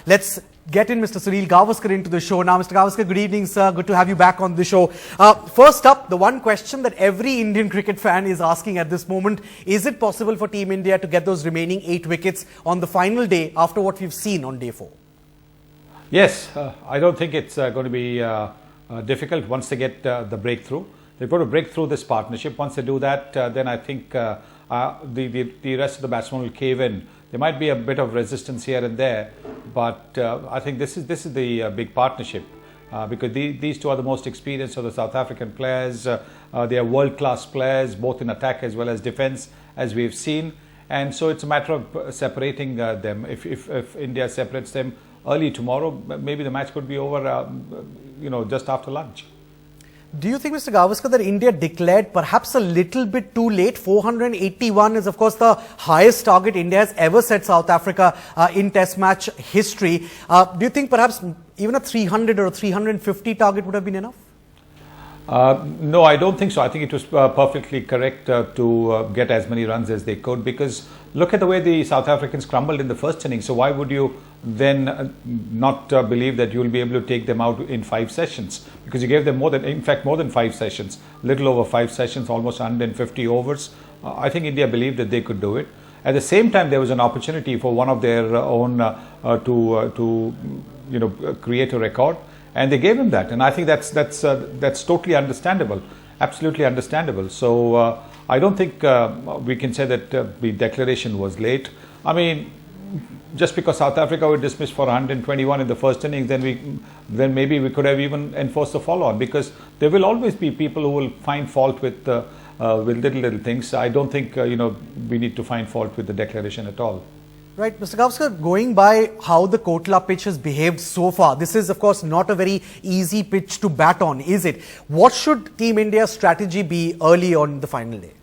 Let's get in Mr. Sunil Gavaskar into the show now. Mr. Gavaskar, good evening, sir. Good to have you back on the show. First up, the one question that every Indian cricket fan is asking at this moment: is it possible for Team India to get those remaining 8 wickets on the final day after what we've seen on day 4? Yes, I don't think it's going to be difficult once they get the breakthrough. They've got to break through this partnership. Once they do that, then I think the rest of the batsmen will cave in. There might be a bit of resistance here and there, but I think this is the big partnership because these two are the most experienced of the South African players. They are world-class players, both in attack as well as defence, as we've seen. And so it's a matter of separating them. If India separates them early tomorrow, maybe the match could be over, just after lunch. Do you think, Mr. Gavaskar, that India declared perhaps a little bit too late? 481 is, of course, the highest target India has ever set South Africa in Test match history. Do you think perhaps even a 300 or a 350 target would have been enough? No, I don't think so. I think it was perfectly correct to get as many runs as they could, because look at the way the South Africans crumbled in the first innings. So why would you then not believe that you will be able to take them out in 5 sessions? Because you gave them more than 5 sessions, little over 5 sessions, almost 150 overs. I think India believed that they could do it. At the same time, there was an opportunity for one of their own to create a record. And they gave him that, and I think that's totally understandable, absolutely understandable. So I don't think we can say that the declaration was late. I mean, just because South Africa were dismissed for 121 in the first innings, then maybe we could have even enforced the follow-on, because there will always be people who will find fault with little things. I don't think we need to find fault with the declaration at all. Right, Mr. Gavaskar, going by how the Kotla pitch has behaved so far, this is, of course, not a very easy pitch to bat on, is it? What should Team India's strategy be early on the final day?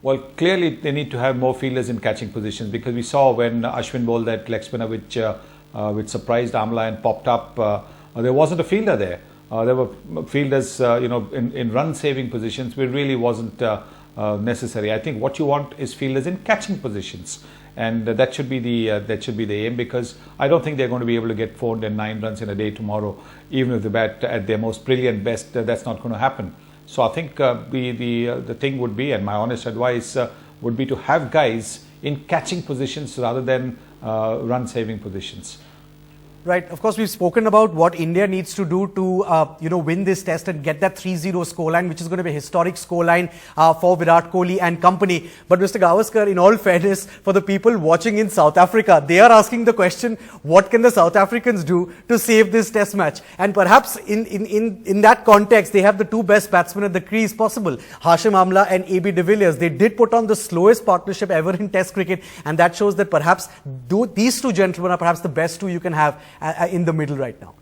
Well, clearly they need to have more fielders in catching positions, because we saw when Ashwin bowled that leg spinner which surprised Amla and popped up, there wasn't a fielder there. There were fielders, in run-saving positions, which really wasn't necessary. I think what you want is fielders in catching positions. And that should be the aim, because I don't think they're going to be able to get 409 runs in a day tomorrow, even if they bat at their most brilliant best. That's not going to happen. So I think the thing would be, and my honest advice would be, to have guys in catching positions rather than run-saving positions. Right. Of course, we've spoken about what India needs to do to, win this test and get that 3-0 scoreline, which is going to be a historic scoreline for Virat Kohli and company. But Mr. Gavaskar, in all fairness, for the people watching in South Africa, they are asking the question, what can the South Africans do to save this test match? And perhaps in that context, they have the 2 best batsmen at the crease possible, Hashim Amla and AB de Villiers. They did put on the slowest partnership ever in Test cricket, and that shows that perhaps these 2 gentlemen are perhaps the best 2 you can have in the middle right now.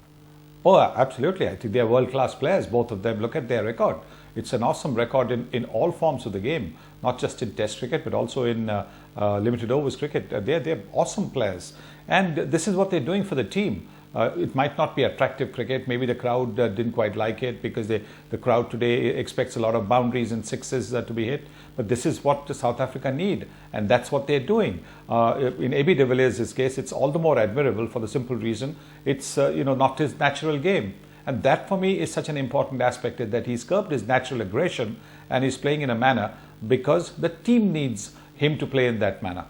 Oh, absolutely. I think they are world-class players, both of them. Look at their record. It's an awesome record in all forms of the game, not just in Test cricket, but also in limited overs cricket. They're awesome players. And this is what they're doing for the team. It might not be attractive cricket. Maybe the crowd didn't quite like it, because the crowd today expects a lot of boundaries and sixes to be hit. But this is what South Africa need, and that's what they're doing. In AB de Villiers' case, it's all the more admirable for the simple reason it's not his natural game. And that for me is such an important aspect, that he's curbed his natural aggression and he's playing in a manner because the team needs him to play in that manner.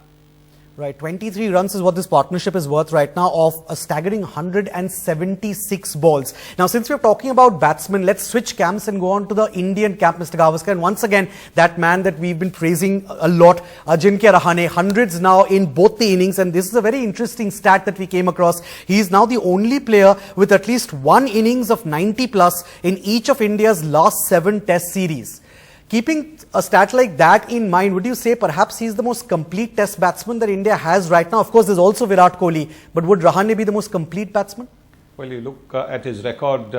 Right, 23 runs is what this partnership is worth right now, of a staggering 176 balls. Now, since we're talking about batsmen, let's switch camps and go on to the Indian camp, Mr. Gavaskar. And once again, that man that we've been praising a lot, Ajinkya Rahane, hundreds now in both the innings. And this is a very interesting stat that we came across. He is now the only player with at least 1 innings of 90 plus in each of India's last 7 Test series. Keeping a stat like that in mind, would you say perhaps he's the most complete Test batsman that India has right now? Of course, there's also Virat Kohli, but would Rahane be the most complete batsman? Well, you look at his record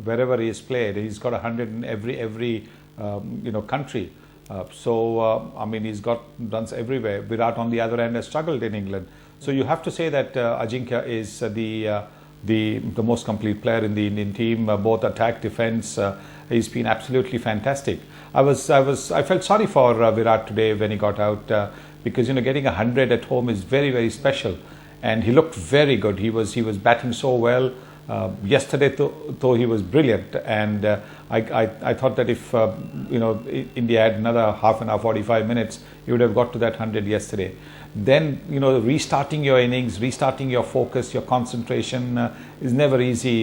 wherever he has played. He's got 100 in every country. I mean, he's got runs everywhere. Virat, on the other hand, has struggled in England. So you have to say that Ajinkya is the most complete player in the Indian team, both attack, defence. He's been absolutely fantastic. I felt sorry for Virat today when he got out, because getting 100 at home is very, very special. and he looked very good. He was batting so well. Yesterday, though he was brilliant, and I thought that if India had another half an hour, 45 minutes, he would have got to that 100 yesterday. Then restarting your innings, restarting your focus, your concentration is never easy,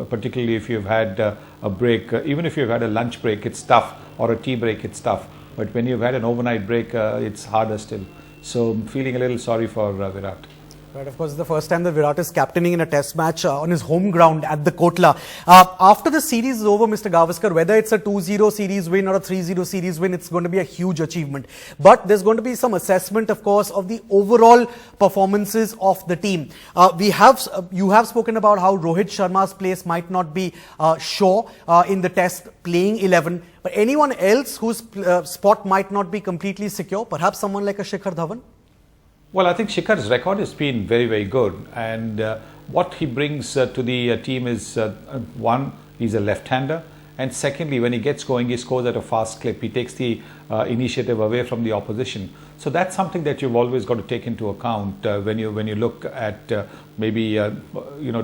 particularly if you've had a break. Even if you've had a lunch break, it's tough, or a tea break, it's tough. But when you've had an overnight break, it's harder still. So I'm feeling a little sorry for Virat. Right, of course, it's the first time that Virat is captaining in a test match on his home ground at the Kotla. After the series is over, Mr. Gavaskar, whether it's a 2-0 series win or a 3-0 series win, it's going to be a huge achievement. But there's going to be some assessment, of course, of the overall performances of the team. You have spoken about how Rohit Sharma's place might not be sure in the test playing 11. But anyone else whose spot might not be completely secure, perhaps someone like a Shikhar Dhawan? Well, I think Shikhar's record has been very, very good, and what he brings to the team is one, he's a left-hander, and secondly, when he gets going, he scores at a fast clip. He takes the initiative away from the opposition. So that's something that you've always got to take into account when you look at maybe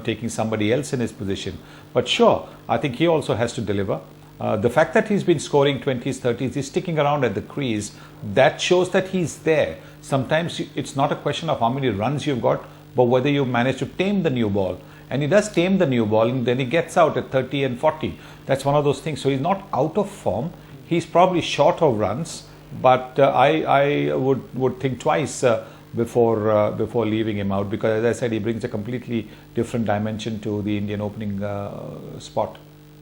taking somebody else in his position. But sure, I think he also has to deliver. The fact that he's been scoring 20s, 30s, he's sticking around at the crease, that shows that he's there. Sometimes it's not a question of how many runs you've got, but whether you manage to tame the new ball. And he does tame the new ball, and then he gets out at 30 and 40. That's one of those things. So he's not out of form. He's probably short of runs, but I would think twice before leaving him out, because as I said, he brings a completely different dimension to the Indian opening spot.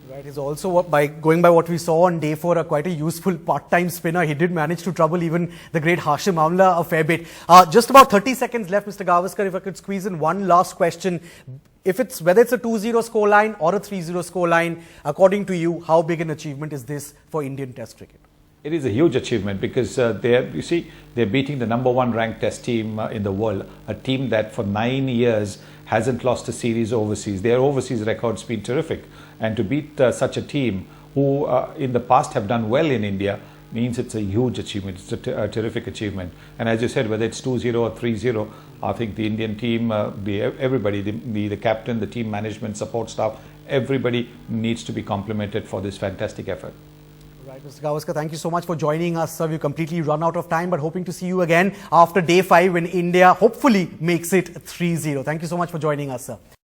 Right, he's also, going by what we saw on day 4, quite a useful part-time spinner. He did manage to trouble even the great Hashim Amla a fair bit. Just about 30 seconds left, Mr. Gavaskar, if I could squeeze in one last question. Whether it's a 2-0 scoreline or a 3-0 scoreline, according to you, how big an achievement is this for Indian Test cricket? It is a huge achievement, because they're beating the #1 ranked Test team in the world, a team that for 9 years hasn't lost a series overseas. Their overseas record's been terrific, and to beat such a team who in the past have done well in India means it's a huge achievement. It's a terrific achievement. And as you said, whether it's 2-0 or 3-0, I think the Indian team, everybody, the captain, the team management, support staff, everybody needs to be complimented for this fantastic effort. Right, Mr. Gavaskar, thank you so much for joining us, sir. We've completely run out of time, but hoping to see you again after day 5 when India hopefully makes it 3-0. Thank you so much for joining us, sir.